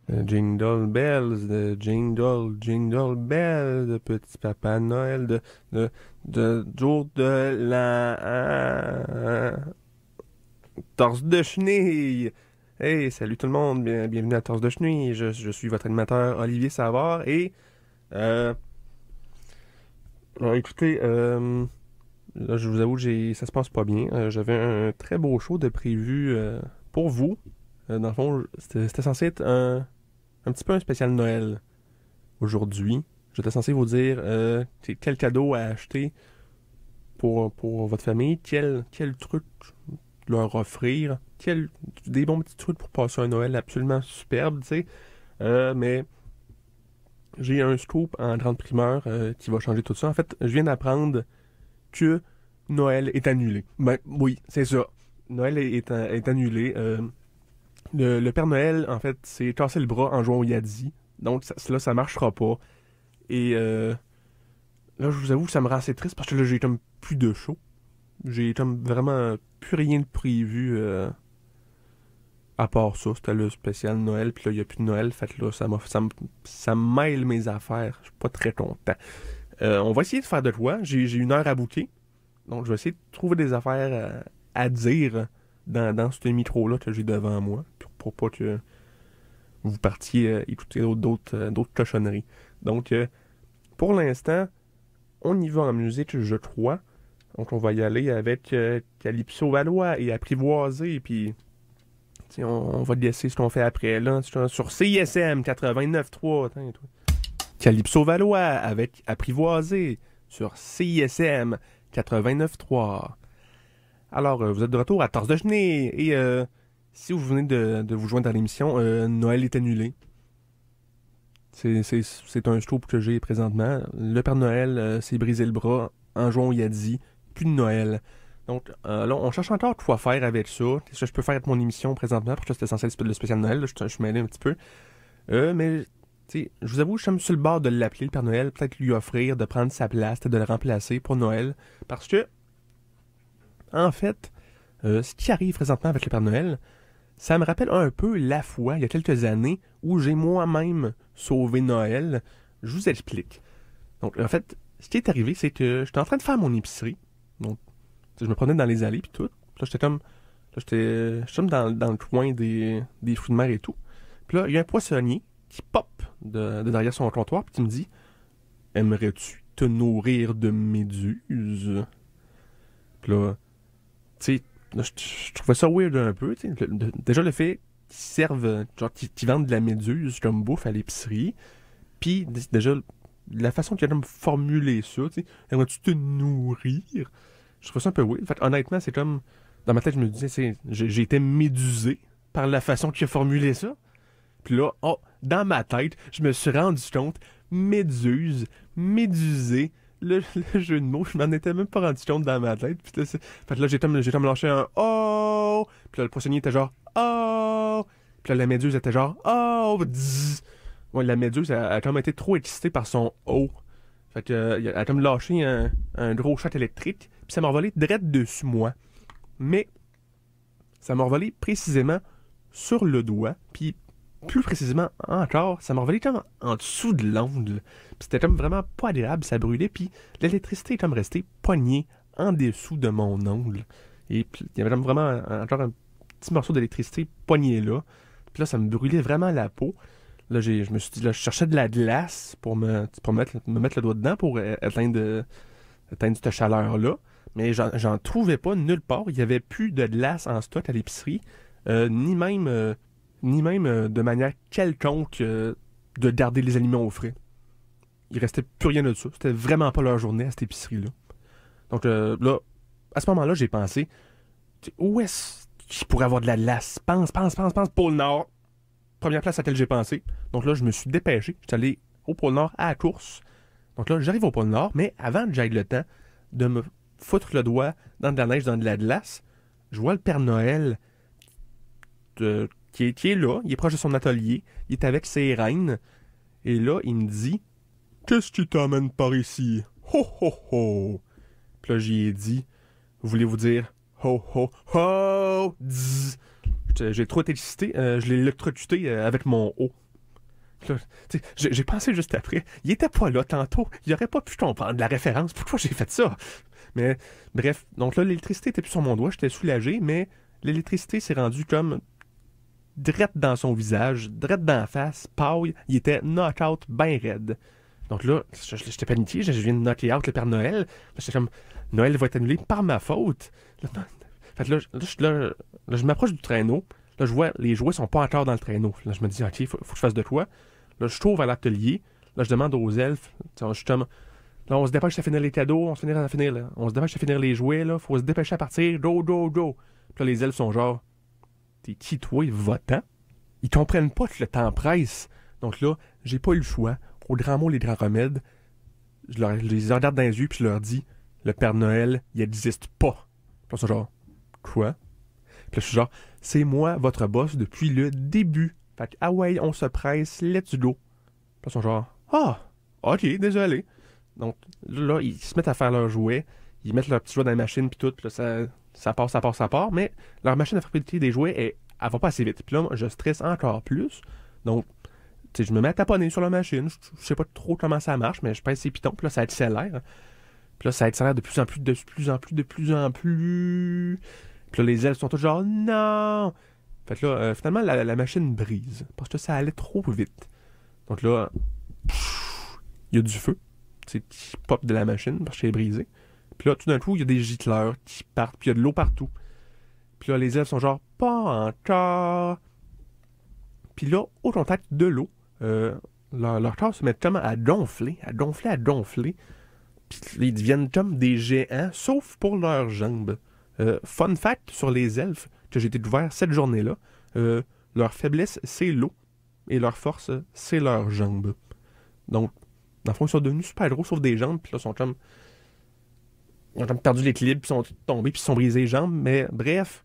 Jingle bells, jingle, jingle bells, de petit papa Noël, de jour de la torse de chenille. Hey, salut tout le monde, bienvenue à Torse de chenille. Je suis votre animateur Olivier Savard et euh, écoutez, là, je vous avoue, ça se passe pas bien. J'avais un très beau show de prévu pour vous. Dans le fond, c'était censé être un petit peu un spécial Noël aujourd'hui. J'étais censé vous dire quel cadeau à acheter pour votre famille, quel truc leur offrir, des bons petits trucs pour passer un Noël absolument superbe, tu sais. Mais j'ai un scoop en grande primeur qui va changer tout ça. En fait, je viens d'apprendre que Noël est annulé. Ben oui, c'est ça. Noël est annulé. Le Père Noël, en fait, s'est cassé le bras en jouant au Yadi. Donc là, ça marchera pas. Et là, je vous avoue que ça me rend assez triste parce que là, j'ai comme plus de show. J'ai comme vraiment plus rien de prévu à part ça. C'était le spécial Noël, puis là, il n'y a plus de Noël. Fait que là, ça mêle mes affaires. Je suis pas très content. On va essayer de faire de quoi. J'ai une heure à bouquer. Donc, je vais essayer de trouver des affaires à dire dans ce micro-là que j'ai devant moi. Pour pas que vous partiez écouter d'autres cochonneries. Donc, pour l'instant, on y va en musique, je crois. Donc, on va y aller avec Calypso Valois et Apprivoisé. Puis, on va laisser ce qu'on fait après, là. Sur CISM 89.3. Attends, toi. Calypso Valois avec Apprivoisé sur CISM 89.3. Alors, vous êtes de retour à Torse de Chenille. Et si vous venez de vous joindre à l'émission, Noël est annulé. C'est un scoop que j'ai présentement. Le Père Noël s'est brisé le bras en jouant au Yadi. Plus de Noël. Donc, là, on cherche encore quoi faire avec ça. Qu'est-ce que je peux faire avec mon émission présentement? Parce que c'était censé être le spécial Noël. Là, je suis mêlé un petit peu. Mais, tu sais, je vous avoue, je suis sur le bord de l'appeler, le Père Noël. Peut-être lui offrir de prendre sa place, de le remplacer pour Noël. Parce que, en fait, ce qui arrive présentement avec le Père Noël, ça me rappelle un peu la fois, il y a quelques années, où j'ai moi-même sauvé Noël. Je vous explique. Donc, en fait, ce qui est arrivé, c'est que j'étais en train de faire mon épicerie. Donc, je me promenais dans les allées puis tout. Puis là, j'étais comme dans le coin des fruits de mer et tout. Puis là, il y a un poissonnier qui pop de derrière son comptoir puis qui me dit, aimerais-tu te nourrir de méduses? Puis là, tu sais, là, je trouvais ça weird un peu, tu sais. Déjà, le fait qu'ils servent, genre, qu'ils vendent de la méduse comme bouffe à l'épicerie, puis déjà, la façon qu'il a de me formuler ça, tu sais, aimerais-tu te nourrir? Je trouve ça un peu weird. En fait, honnêtement, c'est comme, dans ma tête, je me disais, j'ai été médusé par la façon qu'il a formulé ça. Puis là, oh, dans ma tête, je me suis rendu compte, méduse, médusé, le jeu de mots, je m'en étais même pas rendu compte dans ma tête. Puis là, fait que là, j'ai comme lâché un oh. Puis là, le poissonnier était genre oh. Puis là, la méduse était genre oh. Dzz. Ouais, la méduse, elle a comme été trop excitée par son oh. Fait que, elle a comme lâché un gros shot électrique. Puis ça m'a envolé direct dessus moi. Mais ça m'a envolé précisément sur le doigt. Puis plus précisément encore, ça m'a envolé comme en dessous de l'ongle. Puis c'était comme vraiment pas agréable, ça brûlait. Puis l'électricité est comme restée poignée en dessous de mon ongle. Et puis il y avait comme vraiment encore un petit morceau d'électricité poigné là. Puis là, ça me brûlait vraiment la peau. Là, je me suis dit, là, je cherchais de la glace pour me mettre le doigt dedans pour éteindre cette chaleur-là. Mais j'en trouvais pas nulle part. Il y avait plus de glace en stock à l'épicerie, ni même de manière quelconque de garder les aliments au frais. Il restait plus rien de ça. C'était vraiment pas leur journée à cette épicerie-là. Donc là, à ce moment-là, j'ai pensé, où est-ce qu'il pourrait avoir de la glace? Pense, pôle Nord. Première place à laquelle j'ai pensé. Donc là, je me suis dépêché. Je suis allé au pôle Nord à la course. Donc là, j'arrive au pôle Nord, mais avant que j'aille le temps de me foutre le doigt dans de la neige, dans de la glace, je vois le Père Noël qui est là, il est proche de son atelier, il est avec ses reines, et là, il me dit qu'est-ce qui t'amène par ici? Ho ho ho! Puis là, j'y ai dit, voulez-vous dire ho ho ho! Dzz. J'ai trop été excité, je l'ai électrocuté avec mon haut. Puis là, j'ai pensé juste après, il était pas là tantôt, il aurait pas pu comprendre la référence, pourquoi j'ai fait ça? Mais bref, donc là, l'électricité était plus sur mon doigt, j'étais soulagé, mais l'électricité s'est rendue comme drette dans son visage, drette dans la face, paille, il était knock-out ben raide. Donc là, j'étais paniqué, je viens de knocker out le Père Noël. J'étais comme, Noël va être annulé par ma faute. Fait que là, je m'approche du traîneau. Là, je vois, les jouets sont pas encore dans le traîneau. Là, je me dis, OK, faut que je fasse de quoi. Là, je trouve à l'atelier. Là, je demande aux elfes. Justement, là, on se dépêche à finir les cadeaux. On se dépêche à finir les jouets. Là, faut se dépêcher à partir. Go, go, go. Puis là, les elfes sont genre, t'es qui, toi, votant? Ils comprennent pas que le temps presse. Donc là, j'ai pas eu le choix. Au grand mot, les grands remèdes, je les regarde dans les yeux puis je leur dis, le Père Noël, il existe pas. Puis là, c'est genre, quoi? Puis là, je suis genre, c'est moi, votre boss, depuis le début. Fait que, ah ouais, on se presse, let's go. Puis là, ils sont genre, ah, ok, désolé. Donc là, ils se mettent à faire leurs jouets, ils mettent leurs petits jouets dans la machine puis tout, puis là, ça part, mais leur machine à fabriquer des jouets, elle va pas assez vite. Puis là, moi, je stresse encore plus. Donc, tu sais, je me mets à taponner sur la machine, je sais pas trop comment ça marche, mais je pèse ces pitons, puis là, ça accélère. Puis là, ça accélère de plus en plus. Puis là, les ailes sont tous genre, non! Fait que là, finalement, la machine brise, parce que ça allait trop vite. Donc là, il y a du feu, tu sais, qui pop de la machine, parce qu'elle est brisée. Puis là, tout d'un coup, il y a des gicleurs qui partent, puis il y a de l'eau partout. Puis là, les ailes sont genre, pas encore. Puis là, au contact de l'eau, leur corps se met tellement à gonfler. Puis ils deviennent comme des géants, sauf pour leurs jambes. Fun fact sur les elfes que j'ai découvert cette journée-là, leur faiblesse, c'est l'eau. Et leur force, c'est leurs jambes. Donc, dans le fond, ils sont devenus super gros, sauf des jambes. Puis là, ils ont comme perdu l'équilibre, puis sont tombés, puis ils sont brisés les jambes. Mais bref,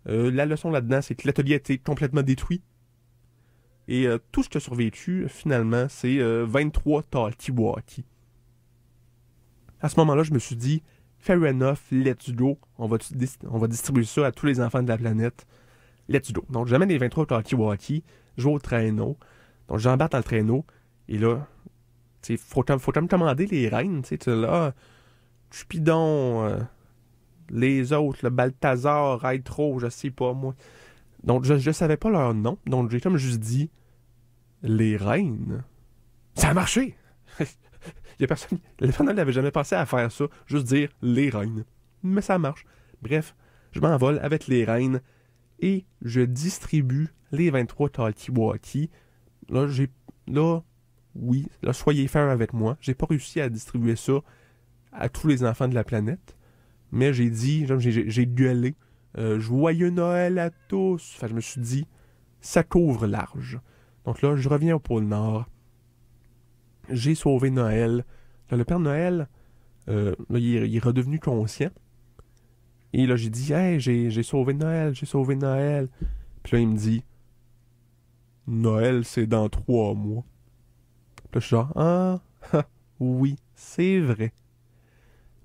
la leçon là-dedans, c'est que l'atelier a été complètement détruit. Et tout ce qui a survécu, finalement, c'est 23 talkie-walkie. À ce moment-là, je me suis dit, fair enough, let's go. On va distribuer ça à tous les enfants de la planète. Let's go. Donc, j'amène les 23 talkie-walkie, je vais au traîneau. Donc, j'embarque dans le traîneau. Et là, tu sais, faut comme commander les reines. Tu sais, là, Cupidon, les autres, le Balthazar, Retro, je sais pas, moi. Donc, je savais pas leur nom. Donc, j'ai comme juste dit les reines. Ça a marché! Il y a personne. Le Père Noël n'avait jamais pensé à faire ça. Juste dire les reines. Mais ça marche. Bref, je m'envole avec les reines et je distribue les 23 talkie-walkie. Là, soyez fair avec moi. J'ai pas réussi à distribuer ça à tous les enfants de la planète. Mais j'ai dit, j'ai gueulé. Joyeux Noël à tous! Enfin, je me suis dit, ça couvre large. Donc là, je reviens au pôle Nord. J'ai sauvé Noël. Là, le Père Noël, là, il est redevenu conscient. Et là, j'ai dit, hey, j'ai sauvé Noël. Puis là, il me dit, Noël, c'est dans 3 mois. Puis là, je suis genre, oui, c'est vrai.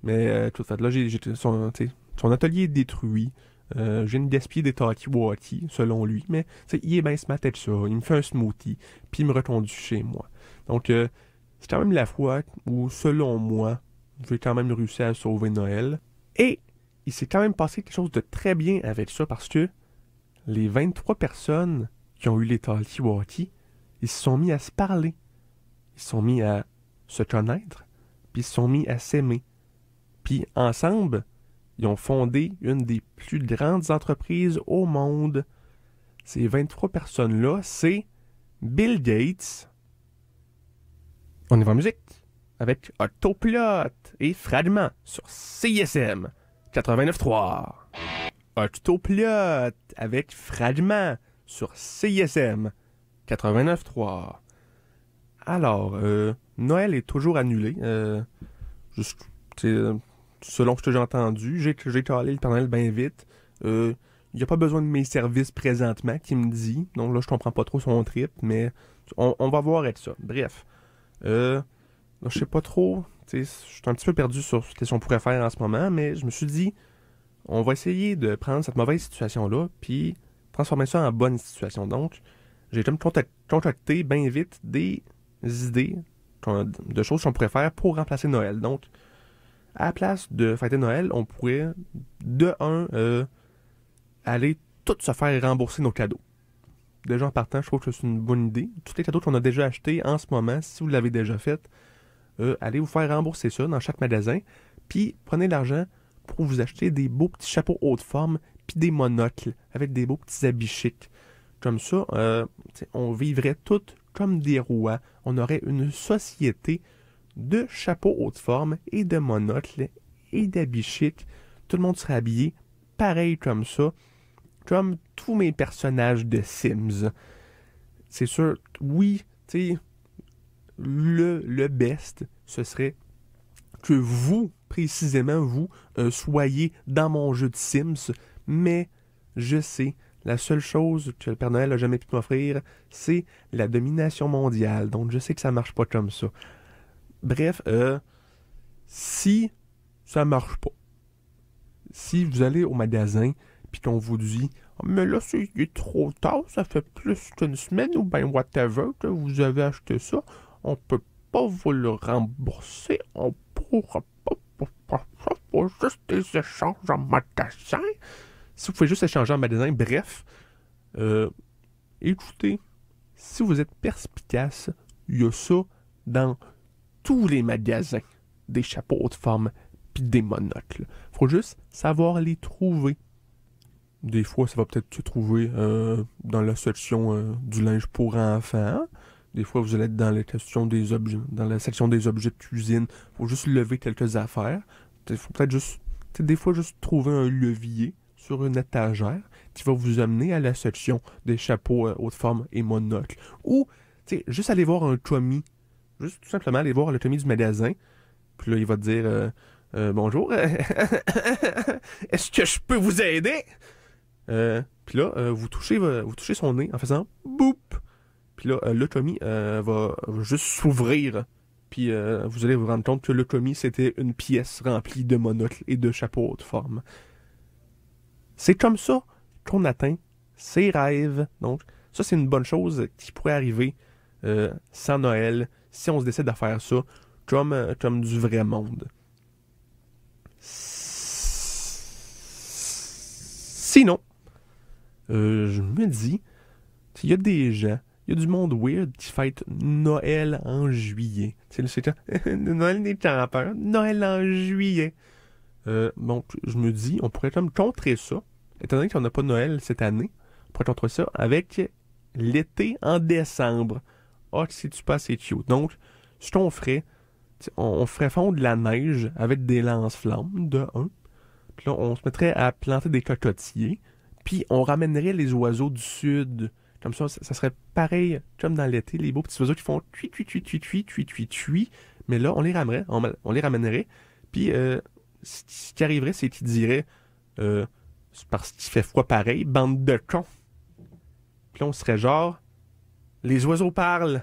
Mais, tout fait, là, son atelier est détruit. Je viens de gaspiller des talkie-walkie, selon lui, mais il est bien ce matin de ça. Il me fait un smoothie, puis il me reconduit chez moi. Donc, c'est quand même la fois où, selon moi, j'ai quand même réussi à sauver Noël. Et il s'est quand même passé quelque chose de très bien avec ça, parce que les 23 personnes qui ont eu les talkie-walkie, ils se sont mis à se parler. Ils se sont mis à se connaître, puis ils se sont mis à s'aimer. Puis, ensemble, ils ont fondé une des plus grandes entreprises au monde. Ces 23 personnes-là, c'est Bill Gates. On y va en musique avec Autopilot et Fragment sur CISM 89.3. Autopilot avec Fragment sur CISM 89.3. Alors, Noël est toujours annulé. Selon ce que j'ai entendu, j'ai calé le Père Noël bien vite. Il n'y a pas besoin de mes services présentement, qu'il me dit. Donc là, je comprends pas trop son trip, mais on va voir avec ça. Bref. Là, je sais pas trop. Je suis un petit peu perdu sur ce qu'on pourrait faire en ce moment, mais je me suis dit, on va essayer de prendre cette mauvaise situation-là, puis transformer ça en bonne situation. Donc, j'ai comme concocter bien vite des idées de choses qu'on pourrait faire pour remplacer Noël. Donc, à la place de fêter Noël, on pourrait, aller tout se faire rembourser nos cadeaux. Déjà en partant, je trouve que c'est une bonne idée. Tous les cadeaux qu'on a déjà achetés en ce moment, si vous l'avez déjà fait, allez vous faire rembourser ça dans chaque magasin. Puis prenez l'argent pour vous acheter des beaux petits chapeaux haute forme, puis des monocles avec des beaux petits habits chics. Comme ça, on vivrait tous comme des rois. On aurait une société de chapeaux haute forme et de monocles et d'habits chics. Tout le monde serait habillé pareil comme ça, comme tous mes personnages de Sims. C'est sûr, oui, tu sais, le best, ce serait que vous, précisément, vous, soyez dans mon jeu de Sims, mais je sais, la seule chose que le Père Noël a jamais pu m'offrir, c'est la domination mondiale. Donc, je sais que ça marche pas comme ça. Bref, si ça marche pas, si vous allez au magasin puis qu'on vous dit « Mais là, c'est trop tard, ça fait plus qu'une semaine ou ben whatever que vous avez acheté ça, on peut pas vous le rembourser, on pourra pas pour juste des échanges en magasin. » Si vous pouvez juste échanger en magasin, bref, écoutez, si vous êtes perspicace, il y a ça dans tous les magasins, des chapeaux haute forme puis des monocles. Faut juste savoir les trouver. Des fois, ça va peut-être se trouver dans la section du linge pour enfants. Des fois, vous allez être dans dans la section des objets de cuisine. Faut juste lever quelques affaires. Il faut peut-être juste, des fois, juste trouver un levier sur une étagère qui va vous amener à la section des chapeaux haute forme et monocles. Ou, juste aller voir un commis. Juste tout simplement aller voir le commis du magasin. Puis là, il va te dire bonjour. Est-ce que je peux vous aider? Puis là, vous touchez son nez en faisant boop. Puis là, le commis va juste s'ouvrir. Puis vous allez vous rendre compte que le commis, c'était une pièce remplie de monocles et de chapeaux haute forme. C'est comme ça qu'on atteint ses rêves. Donc, ça, c'est une bonne chose qui pourrait arriver sans Noël, si on se décide à faire ça comme du vrai monde. Sinon, je me dis, il y a des gens, il y a du monde weird qui fête Noël en juillet. C'est quand Noël des campeurs, Noël en juillet. Donc, je me dis, on pourrait comme contrer ça, étant donné qu'on n'a pas de Noël cette année, on pourrait contrer ça avec l'été en décembre. Ah, c'est-tu pas assez cute? Donc, ce qu'on ferait, on ferait fondre de la neige avec des lance-flammes, de 1. Puis là, on se mettrait à planter des cocotiers. Puis on ramènerait les oiseaux du sud. Comme ça serait pareil comme dans l'été, les beaux petits oiseaux qui font tui tui tui tui tui tui tui tui. Mais là, on les ramènerait. Puis ce qui arriverait, c'est qu'ils diraient c'est parce qu'il fait froid pareil, bande de cons. Puis là, on serait genre les oiseaux parlent.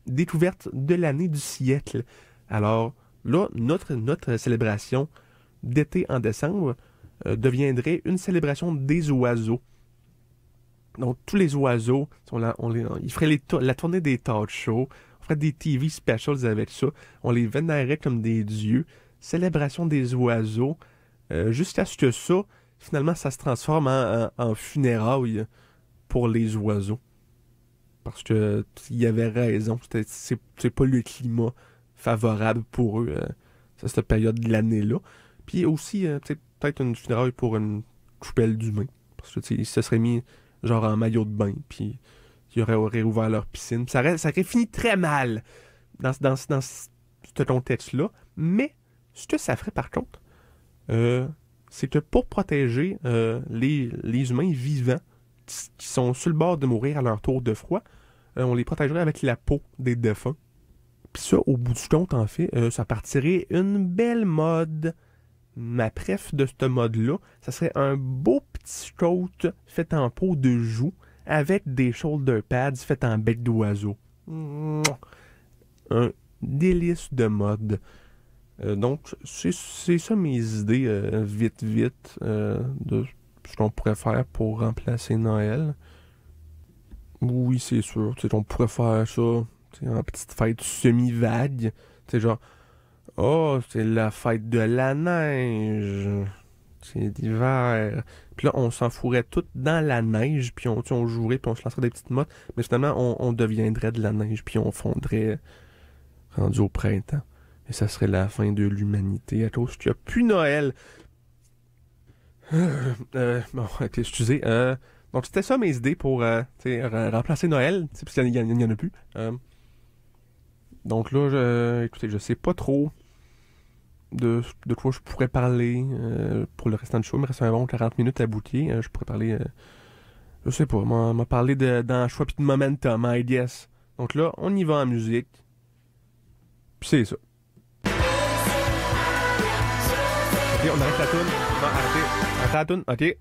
Découverte de l'année du siècle. Alors là, notre célébration d'été en décembre deviendrait une célébration des oiseaux. Donc, tous les oiseaux, ils feraient la tournée des talk shows, on ferait des TV specials avec ça, on les vénérerait comme des dieux, célébration des oiseaux, jusqu'à ce que ça, finalement, ça se transforme en funérailles pour les oiseaux. Parce que il y avait raison, c'est pas le climat favorable pour eux, cette période de l'année-là. Puis aussi, peut-être une funéraille pour une coupelle d'humains. Parce que, ils se seraient mis genre en maillot de bain, puis ils auraient ouvert leur piscine. Ça aurait fini très mal dans ce contexte-là. Mais, ce que ça ferait par contre, c'est que pour protéger les humains vivants qui sont sur le bord de mourir à leur tour de froid, on les protégerait avec la peau des défunts. Puis ça, au bout du compte, en fait, ça partirait une belle mode. Ma préf de ce mode-là, ça serait un beau petit coat fait en peau de joue avec des shoulder pads faits en bec d'oiseau. Un délice de mode. Donc, c'est ça mes idées vite de ce qu'on pourrait faire pour remplacer Noël. Oui, c'est sûr. Tu sais, on pourrait faire ça, tu sais, en petite fête semi-vague. Tu sais, genre, oh, c'est la fête de la neige. C'est d'hiver. Puis là, on s'enfourrait tout dans la neige, puis tu sais, on jouerait, puis on se lancerait des petites mottes. Mais finalement, on deviendrait de la neige, puis on fondrait rendu au printemps. Et ça serait la fin de l'humanité à cause qu'il n'y a plus Noël. Bon, ok, excusez. Donc, c'était ça mes idées pour tu sais, remplacer Noël, tu sais, parce qu'il n'y en a plus. Donc là, écoutez, je sais pas trop de quoi je pourrais parler pour le restant du show. Il me reste un bon 40 minutes à boucler. Je pourrais parler, je sais pas, m'en parler dans choix puis de momentum, I guess. Donc là, on y va en musique. Puis c'est ça. Ok, on arrête la toune. Non, arrêtez la toune. Ok.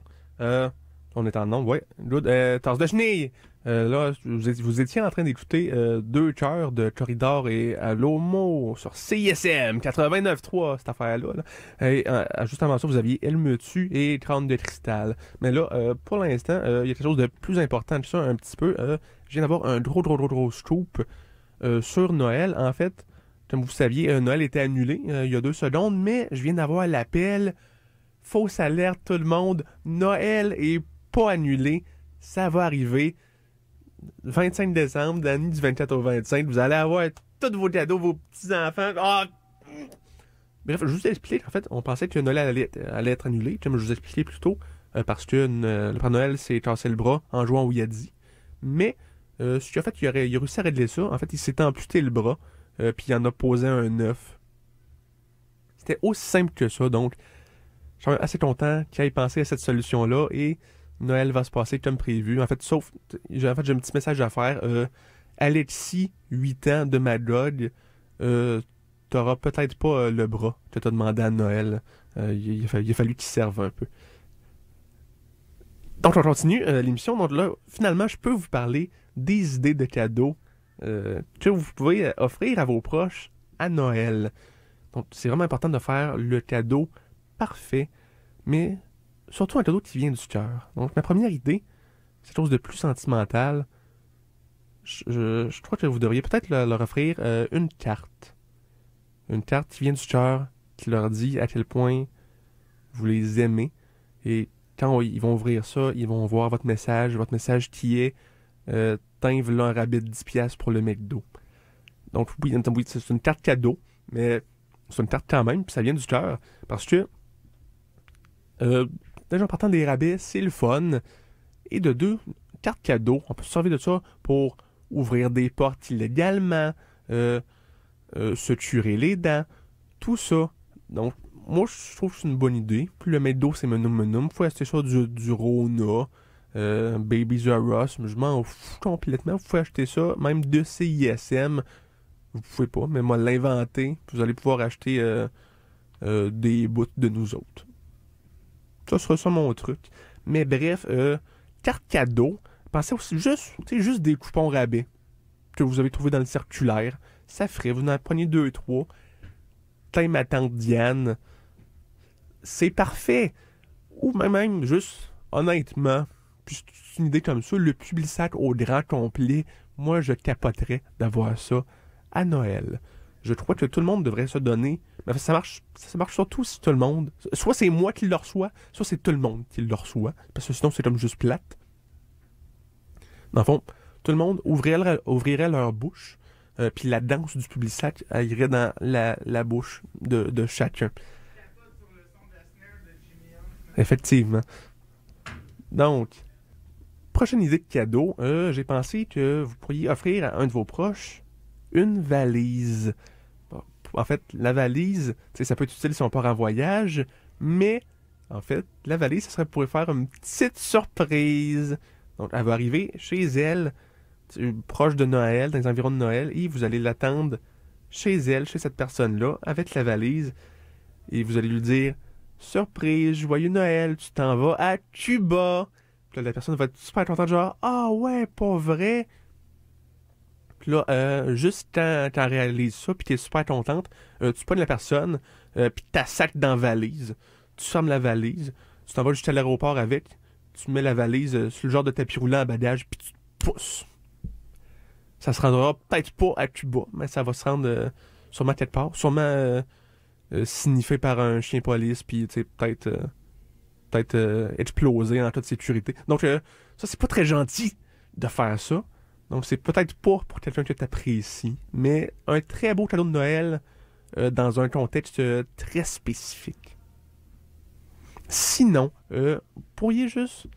On est en nombre, ouais. Là, tasse de chenille. Là, vous étiez en train d'écouter deux chœurs de Corridor et Lomo sur CISM 89.3, cette affaire-là. Là. Et juste avant ça, vous aviez Elle me tue et Crâne de cristal. Mais là, pour l'instant, il y a quelque chose de plus important que ça, un petit peu. Je viens d'avoir un gros scoop sur Noël. En fait, comme vous saviez, Noël était annulé il y a 2 secondes, mais je viens d'avoir l'appel. Fausse alerte, tout le monde. Noël est pas annulé. Ça va arriver. 25 décembre, de la nuit du 24 au 25, vous allez avoir tous vos cadeaux, vos petits-enfants. Ah! Bref, je vous ai expliqué, en fait, on pensait que Noël allait être annulé, comme je vous ai expliqué plus tôt, parce que le Père Noël s'est cassé le bras en jouant au Yadi. Mais, ce qu'il a fait, il a réussi à régler ça. En fait, il s'est amputé le bras, puis il en a posé un œuf. C'était aussi simple que ça, donc je suis assez content qu'il ait pensé à cette solution-là et Noël va se passer comme prévu. En fait, j'ai un petit message à faire. Alexis, 8 ans, de Magog, t'auras peut-être pas le bras que t'as demandé à Noël. Il a fallu qu'il serve un peu. Donc, on continue l'émission. Donc là, finalement, je peux vous parler des idées de cadeaux que vous pouvez offrir à vos proches à Noël. Donc, c'est vraiment important de faire le cadeau parfait, mais surtout un cadeau qui vient du cœur. Donc, ma première idée, c'est quelque chose de plus sentimental. Je crois que vous devriez peut-être leur offrir une carte. Une carte qui vient du cœur, qui leur dit à quel point vous les aimez. Et quand ils vont ouvrir ça, ils vont voir votre message qui est Tinve là un rabais de 10$ pour le McDo. Donc, oui, c'est une carte cadeau, mais c'est une carte quand même, puis ça vient du cœur. Parce que déjà en partant des rabais, c'est le fun. Et de deux, carte cadeau, on peut se servir de ça pour ouvrir des portes illégalement, se curer les dents, tout ça. Donc, moi, je trouve que c'est une bonne idée. Puis le McDo, c'est menum. Faut acheter ça du Rona, Babies R Us, mais je m'en fous complètement. Vous pouvez acheter ça, même de CISM. Vous pouvez pas, mais moi, l'inventer. Vous allez pouvoir acheter des bouts de nous autres. Ça sera ça mon truc. Mais bref, carte cadeau, pensez aussi juste des coupons rabais que vous avez trouvé dans le circulaire. Ça ferait, vous en prenez 2, 3. T'as ma tante Diane. C'est parfait. Ou même juste, honnêtement, puis c'est une idée comme ça, le Publisac au grand complet, moi je capoterais d'avoir ça à Noël. Je crois que tout le monde devrait se donner. Mais ça marche surtout si tout le monde. Soit c'est moi qui le reçois, soit c'est tout le monde qui le reçoit. Parce que sinon, c'est comme juste plate. Dans le fond, tout le monde ouvrirait leur bouche, puis la danse du Publisac irait dans la bouche de chacun. Effectivement. Donc, prochaine idée de cadeau, j'ai pensé que vous pourriez offrir à un de vos proches une valise. En fait, la valise, ça peut être utile si on part en voyage, mais en fait, la valise, ça serait pour faire une petite surprise. Donc, elle va arriver chez elle, proche de Noël, dans les environs de Noël, et vous allez l'attendre chez elle, chez cette personne-là, avec la valise, et vous allez lui dire surprise, joyeux Noël, tu t'en vas à Cuba. Puis là, la personne va être super contente, genre ah ouais, pas vrai. Puis là, juste quand tu réalises ça, puis t'es super contente, tu pognes la personne, puis t'as sac dans la valise. Tu fermes la valise, tu t'en vas jusqu'à l'aéroport avec, tu mets la valise sur le genre de tapis roulant à bagage, puis pouce. Ça se rendra peut-être pas à Cuba, mais ça va se rendre sûrement quelque part. Sûrement sniffé par un chien police, puis peut-être explosé en toute sécurité. Donc, ça, c'est pas très gentil de faire ça. Donc, c'est peut-être pas pour quelqu'un que tu apprécies, mais un très beau cadeau de Noël dans un contexte très spécifique. Sinon, vous pourriez juste,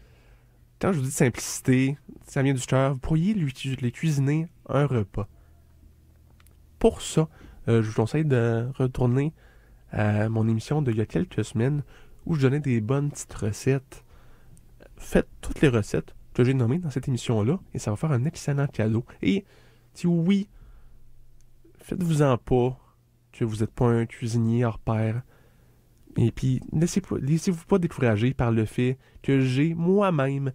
quand je vous dis simplicité, ça vient du cœur, vous pourriez lui cuisiner un repas. Pour ça, je vous conseille de retourner à mon émission d'il y a quelques semaines où je donnais des bonnes petites recettes. Faites toutes les recettes que j'ai nommées dans cette émission-là et ça va faire un excellent cadeau. Et si oui, faites-vous-en pas que vous n'êtes pas un cuisinier hors pair. Et puis, laissez-vous pas décourager par le fait que j'ai moi-même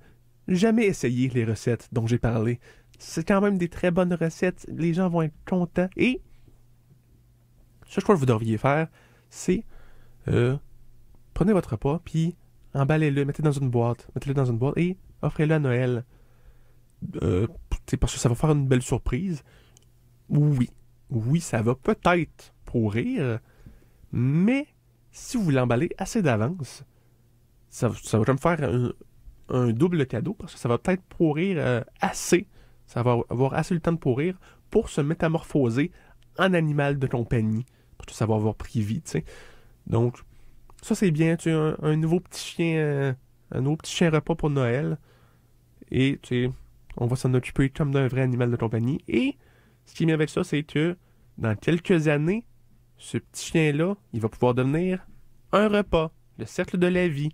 jamais essayé les recettes dont j'ai parlé. C'est quand même des très bonnes recettes, les gens vont être contents. Et ce que je crois que vous devriez faire, c'est prenez votre repas, puis emballez-le, mettez-le dans une boîte et offrez-le à Noël. Parce que ça va faire une belle surprise. Oui, ça va peut-être pourrir, mais si vous l'emballez assez d'avance, ça va me faire un double cadeau, parce que ça va peut-être pourrir assez. Ça va avoir assez le temps de pourrir pour se métamorphoser en animal de compagnie, parce que ça va avoir pris vie, tu sais. Donc, ça c'est bien, tu as un nouveau petit chien, un nouveau petit chien repas pour Noël, et tu sais, on va s'en occuper comme d'un vrai animal de compagnie. Et ce qui est bien avec ça, c'est que dans quelques années, ce petit chien-là, il va pouvoir devenir un repas, le cercle de la vie.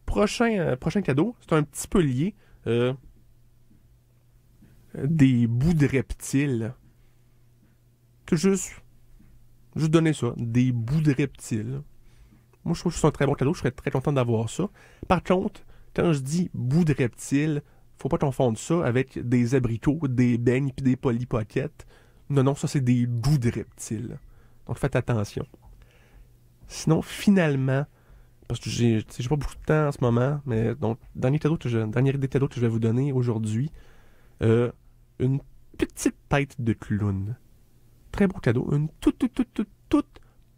Prochain cadeau, c'est un petit peu lié. Des bouts de reptiles. Juste donner ça, des bouts de reptiles. Moi, je trouve que c'est un très bon cadeau, je serais très content d'avoir ça. Par contre, quand je dis bouts de reptiles, faut pas confondre ça avec des abricots, des beignes puis des Polly Pocket. Non, ça c'est des bouts de reptiles. Donc faites attention. Sinon, finalement, parce que j'ai pas beaucoup de temps en ce moment, mais donc, dernier des cadeaux que je vais vous donner aujourd'hui, une petite tête de clown. Très beau cadeau, une toute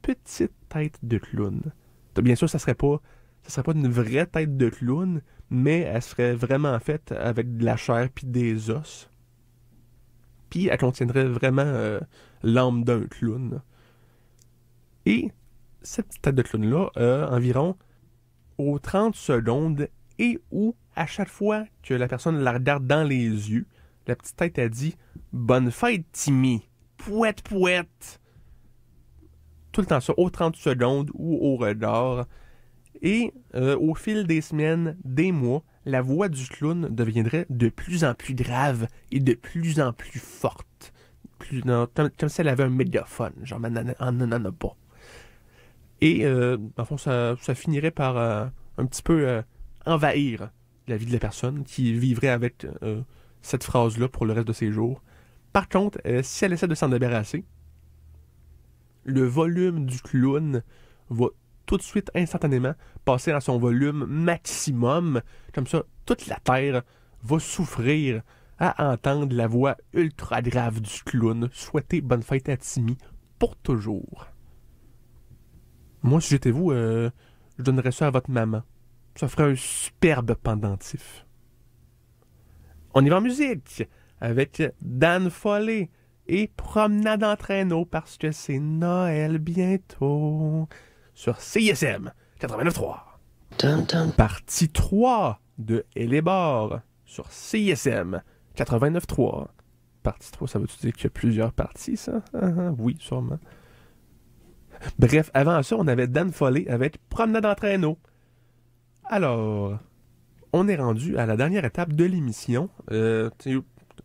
petite tête de clown. Bien sûr, ça serait pas une vraie tête de clown, mais elle serait vraiment faite avec de la chair puis des os. Puis elle contiendrait vraiment l'âme d'un clown. Et cette petite tête de clown-là a environ aux 30 secondes et où, à chaque fois que la personne la regarde dans les yeux, la petite tête a dit « Bonne fête, Timmy! Pouette, pouette! » Tout le temps ça, aux 30 secondes ou au regard. Et au fil des semaines, des mois, la voix du clown deviendrait de plus en plus grave et de plus en plus forte. Comme si elle avait un mégaphone, genre on n'en a pas. Et, en fond, ça finirait par un petit peu envahir la vie de la personne qui vivrait avec cette phrase-là pour le reste de ses jours. Par contre, si elle essaie de s'en débarrasser, le volume du clown va tout de suite, instantanément, passer à son volume maximum. Comme ça, toute la Terre va souffrir à entendre la voix ultra grave du clown souhaiter bonne fête à Timmy pour toujours. Moi, si j'étais vous, je donnerais ça à votre maman. Ça ferait un superbe pendentif. On y va en musique avec Dan Foley et Promenade en traîneau parce que c'est Noël bientôt sur CISM 89.3. Partie 3 de Elébor sur CISM 89.3. Partie 3, ça veut-tu dire qu'il y a plusieurs parties, ça? Oui, sûrement. Bref, avant ça, on avait Dan Foley avec Promenade en traîneau. Alors, on est rendu à la dernière étape de l'émission.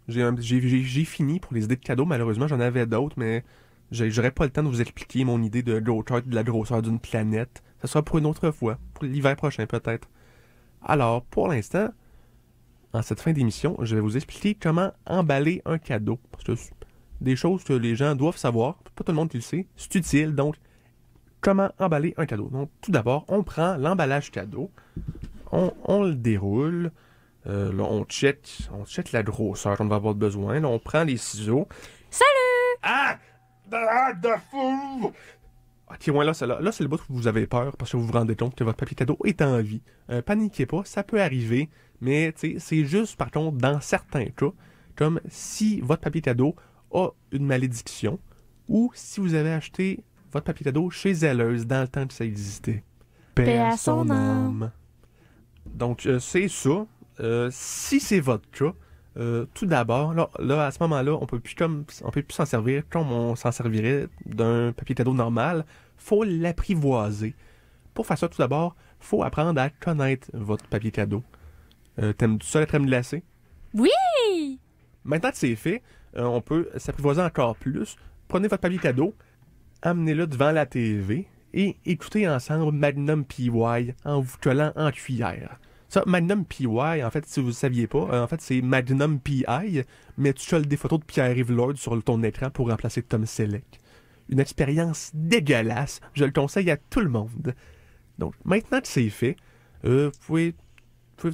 J'ai fini pour les idées de cadeaux. Malheureusement, j'en avais d'autres, mais j'aurais pas le temps de vous expliquer mon idée de de la grosseur d'une planète. Ça sera pour une autre fois, pour l'hiver prochain peut-être. Alors, pour l'instant, en cette fin d'émission, je vais vous expliquer comment emballer un cadeau. Parce que c'est des choses que les gens doivent savoir, pas tout le monde qui le sait, c'est utile, donc comment emballer un cadeau. Donc, tout d'abord, on prend l'emballage cadeau, on le déroule, Là, on check la grosseur dont on va avoir besoin. Là, on prend les ciseaux. Salut! Ah! De fou! Ok, ouais, là, c'est le bout où vous avez peur parce que vous vous rendez compte que votre papier cadeau est en vie. Paniquez pas, ça peut arriver, mais c'est juste, par contre, dans certains cas, comme si votre papier cadeau a une malédiction ou si vous avez acheté votre papier cadeau chez Zelleuse dans le temps que ça existait. Paix à son âme. Donc, c'est ça. Si c'est votre cas, tout d'abord, là, à ce moment-là, on peut plus s'en servir comme on s'en servirait d'un papier cadeau normal. Faut l'apprivoiser. Pour faire ça, tout d'abord, faut apprendre à connaître votre papier cadeau. T'aimes-tu ça, la crème glacée? Oui! Maintenant que c'est fait, on peut s'apprivoiser encore plus. Prenez votre papier cadeau, amenez-le devant la TV et écoutez ensemble Magnum P.Y. en vous collant en cuillère. Ça, Magnum P.Y., en fait, si vous ne saviez pas, en fait, c'est Magnum P.I., mais tu colles des photos de Pierre-Yves Lord sur ton écran pour remplacer Tom Selleck. Une expérience dégueulasse, je le conseille à tout le monde. Donc, maintenant que c'est fait, vous pouvez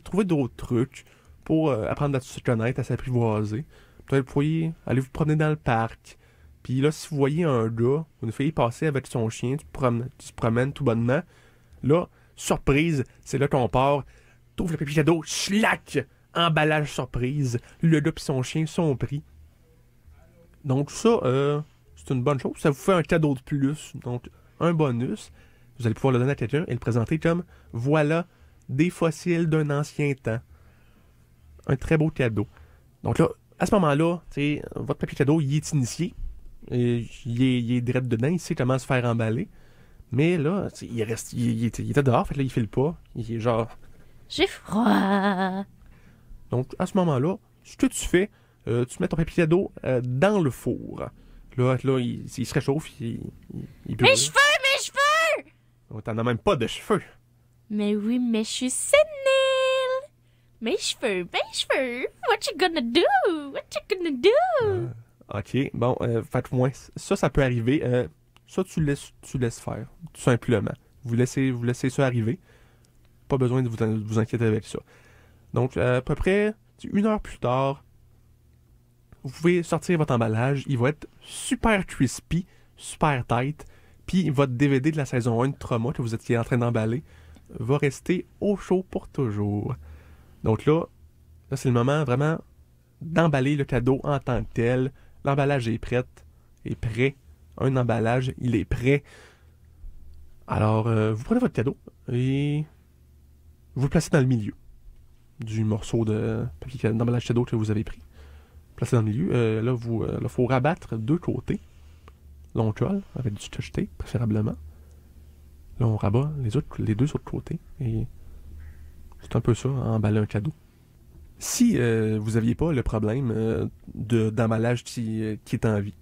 trouver d'autres trucs pour apprendre à se connaître, à s'apprivoiser. Peut-être vous pouvez aller vous promener dans le parc. Puis là, si vous voyez un gars ou une fille passer avec son chien, tu se promènes tout bonnement, là, surprise, c'est là qu'on part. T'ouvres le papier cadeau, schlac! Emballage surprise. Le gars et son chien sont pris. Donc ça, c'est une bonne chose. Ça vous fait un cadeau de plus. Donc, un bonus. Vous allez pouvoir le donner à quelqu'un et le présenter comme « Voilà des fossiles d'un ancien temps. » Un très beau cadeau. Donc là, à ce moment-là, votre papier cadeau, il est initié. Et il est direct dedans. Il sait comment se faire emballer. Mais là, il était dehors. Fait que là, il file pas. Il est genre... J'ai froid. Donc, à ce moment-là, ce que tu fais, tu mets ton papier cadeau dans le four. Là il se réchauffe, il brûle. Mes cheveux! Oh, t'en as même pas de cheveux. Mais oui, mais je suis sénile. Mes cheveux. What you gonna do? Ok, bon, faites moins. Ça peut arriver. Ça, tu laisses faire, tout simplement. Vous laissez ça arriver. Pas besoin de vous inquiéter avec ça. Donc, à peu près 1 heure plus tard, vous pouvez sortir votre emballage. Il va être super crispy, super tight. Puis, votre DVD de la saison 1 de Trauma que vous étiez en train d'emballer va rester au chaud pour toujours. Donc là c'est le moment vraiment d'emballer le cadeau en tant que tel. L'emballage est prêt. Un emballage, il est prêt. Alors, vous prenez votre cadeau et vous le placez dans le milieu du morceau de papier d'emballage cadeau que vous avez pris. Placez dans le milieu. Là, il faut rabattre 2 côtés. Là, on colle avec du scotch tape, préférablement. Là, on rabat les 2 autres côtés. Et c'est un peu ça, emballer un cadeau. Si vous n'aviez pas le problème d'emballage qui est en vie,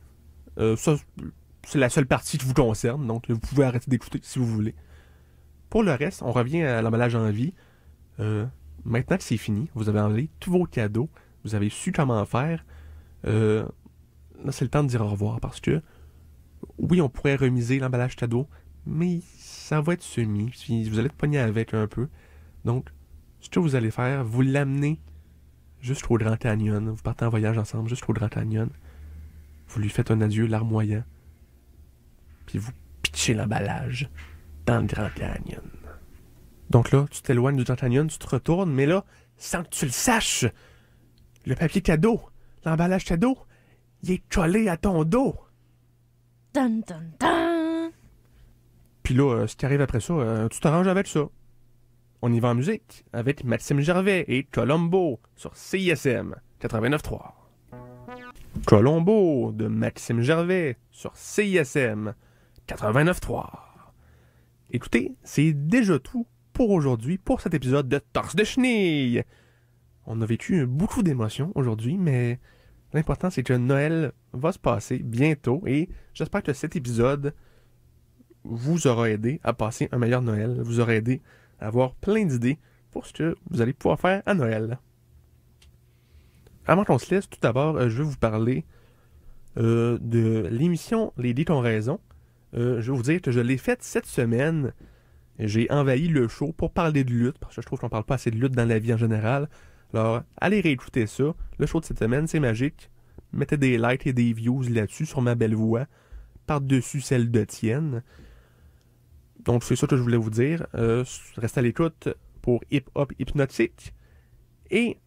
ça, c'est la seule partie qui vous concerne. Donc, vous pouvez arrêter d'écouter si vous voulez. Pour le reste, on revient à l'emballage en vie. Maintenant que c'est fini, vous avez emballé tous vos cadeaux, vous avez su comment faire. Là, c'est le temps de dire au revoir parce que, oui, on pourrait remiser l'emballage cadeau, mais ça va être semi. Vous allez être pogné avec un peu. Donc, ce que vous allez faire, vous l'amenez jusqu'au Grand Canyon. Vous partez en voyage ensemble jusqu'au Grand Canyon. Vous lui faites un adieu larmoyant. Puis vous pitchez l'emballage dans le Grand Canyon. Donc là, tu t'éloignes du Grand Canyon, tu te retournes, mais là, sans que tu le saches, le papier cadeau, l'emballage cadeau, il est collé à ton dos. Dun, dun, dun. Puis là, ce qui arrive après ça, tu t'arranges avec ça. On y va en musique avec Maxime Gervais et Colombo sur CISM 89.3. Colombo de Maxime Gervais sur CISM 89.3. Écoutez, c'est déjà tout pour aujourd'hui, pour cet épisode de Torse de Chenille. On a vécu beaucoup d'émotions aujourd'hui, mais l'important c'est que Noël va se passer bientôt et j'espère que cet épisode vous aura aidé à passer un meilleur Noël, vous aura aidé à avoir plein d'idées pour ce que vous allez pouvoir faire à Noël. Avant qu'on se laisse, tout d'abord, je vais vous parler de l'émission Les Dits ont raison. Je vais vous dire que je l'ai faite cette semaine. J'ai envahi le show pour parler de lutte, parce que je trouve qu'on parle pas assez de lutte dans la vie en général. Alors, allez réécouter ça. Le show de cette semaine, c'est magique. Mettez des likes et des views là-dessus sur ma belle voix, par-dessus celle de Tienne. Donc, c'est ça que je voulais vous dire. Restez à l'écoute pour Hip Hop Hypnotique. Et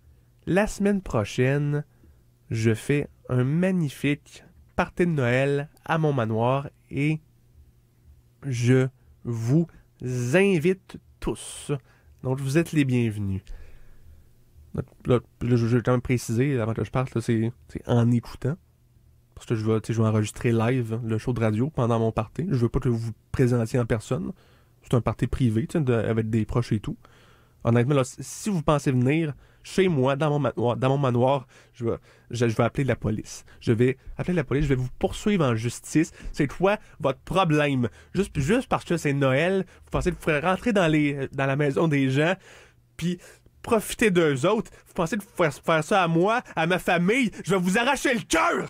la semaine prochaine, je fais un magnifique party de Noël à mon manoir et je vous invite tous. Donc, vous êtes les bienvenus. Là, je vais quand même préciser, avant que je parte, là, c'est en écoutant. Parce que je vais enregistrer live le show de radio pendant mon party. Je veux pas que vous vous présentiez en personne. C'est un party privé, avec des proches et tout. Honnêtement, là, si vous pensez venir chez moi, dans mon manoir, je vais appeler la police. Je vais appeler la police, je vais vous poursuivre en justice. C'est quoi votre problème? Juste parce que c'est Noël, vous pensez que vous pourrez rentrer dans la maison des gens, puis profiter d'eux autres. Vous pensez de faire ça à moi, à ma famille? Je vais vous arracher le cœur!